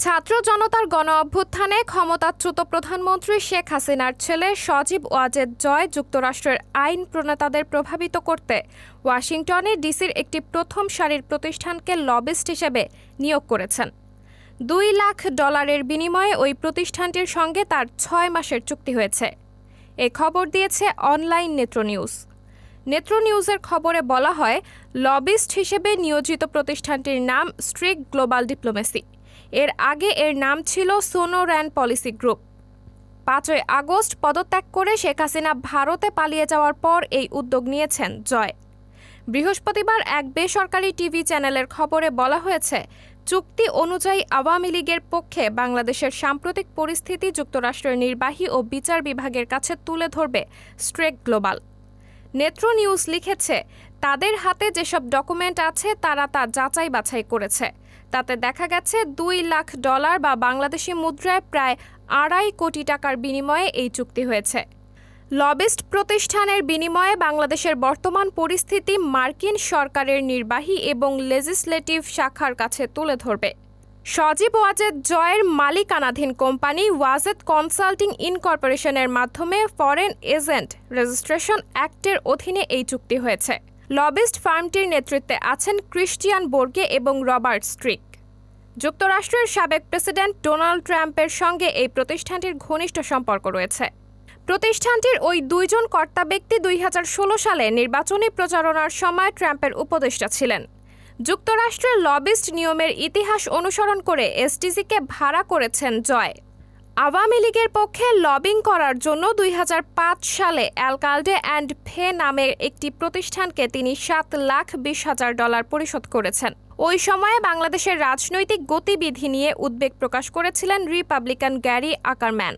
ছাত্র জনতার গণ অভ্যুত্থানে ক্ষমতাচ্যুত প্রধানমন্ত্রী শেখ হাসিনার ছেলে সজীব ওয়াজেদ জয় যুক্তরাষ্ট্রের আইন প্রণেতাদের প্রভাবিত করতে ওয়াশিংটনে ডিসির একটি প্রথম সারির প্রতিষ্ঠানকে লবিস্ট হিসেবে নিয়োগ করেছেন। $2 লাখ বিনিময়ে ওই প্রতিষ্ঠানটির সঙ্গে তার 6 মাসের চুক্তি হয়েছে। এ খবর দিয়েছে অনলাইন নেত্র নিউজ। নেত্র নিউজের খবরে বলা হয়, লবিস্ট হিসেবে নিয়োজিত প্রতিষ্ঠানটির নাম স্ট্রিক গ্লোবাল ডিপ্লোমেসি। এর আগে এর নাম ছিল সোনো র্যান পলিসি গ্রুপ। 5 আগস্ট পদত্যাগ করে শেখ হাসিনা ভারতে পালিয়ে যাওয়ার পর এই উদ্যোগ নিয়েছেন জয়। বৃহস্পতিবার এক বেসরকারি টিভি চ্যানেলের খবরে বলা হয়েছে, চুক্তি অনুযায়ী আওয়ামী লীগের পক্ষে বাংলাদেশের সাম্প্রতিক পরিস্থিতি যুক্তরাষ্ট্রের নির্বাহী ও বিচার বিভাগের কাছে তুলে ধরবে স্ট্রিক গ্লোবাল। নেত্র নিউজ লিখেছে, তাদের হাতে যেসব ডকুমেন্ট আছে তারা তা যাচাই বাছাই করেছে। তাতে দেখা গেছে $2 লাখ বা বাংলাদেশি মুদ্রায় প্রায় 2.5 কোটি টাকার বিনিময়ে এই চুক্তি হয়েছে। লবিস্ট প্রতিষ্ঠানের বিনিময়ে বাংলাদেশের বর্তমান পরিস্থিতি মার্কিন সরকারের নির্বাহী এবং লেজিসলেটিভ শাখার কাছে তুলে ধরবে। সজীব ওয়াজেদ জয়ের মালিকানাধীন কোম্পানি ওয়াজেদ কনসাল্টিং ইনকর্পোরেশনের মাধ্যমে ফরেন এজেন্ট রেজিস্ট্রেশন অ্যাক্টের অধীনে এই চুক্তি হয়েছে। লবিস্ট ফার্মটির নেতৃত্বে আছেন ক্রিস্টিয়ান বোর্গে এবং রবার্ট স্ট্রিক। যুক্তরাষ্ট্রের সাবেক প্রেসিডেন্ট ডোনাল্ড ট্রাম্পের সঙ্গে এই প্রতিষ্ঠানটির ঘনিষ্ঠ সম্পর্ক রয়েছে। প্রতিষ্ঠানটির ওই 2 জন কর্তা ব্যক্তি 2016 সালে নির্বাচনী প্রচারণার সময় ট্রাম্পের উপদেষ্টা ছিলেন। যুক্তরাষ্ট্রের লবিস্ট নিয়মের ইতিহাস অনুসরণ করে এসটিসিকে ভাড়া করেছেন জয়। আওয়ামী লীগের পক্ষে লবিং করার জন্য 2005 সালে অ্যালকালডে অ্যান্ড ফে নামের একটি প্রতিষ্ঠানকে তিনি $7,20,000 পরিশোধ করেছেন। ওই সময়ে বাংলাদেশের রাজনৈতিক গতিবিধি নিয়ে উদ্বেগ প্রকাশ করেছিলেন রিপাবলিকান গ্যারি আকারম্যান।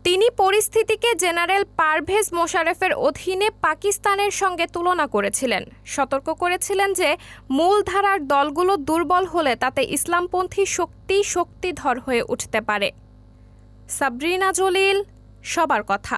তিনি পরিস্থিতিকে জেনারেল পারভেজ মোশাররফের অধীনে পাকিস্তানের সঙ্গে তুলনা করেছিলেন। সতর্ক করেছিলেন যে মূলধারার দলগুলো দুর্বল হলে তাতে ইসলামপন্থী শক্তিধর হয়ে উঠতে পারে। সাবরিনা জলিল, সবার কথা।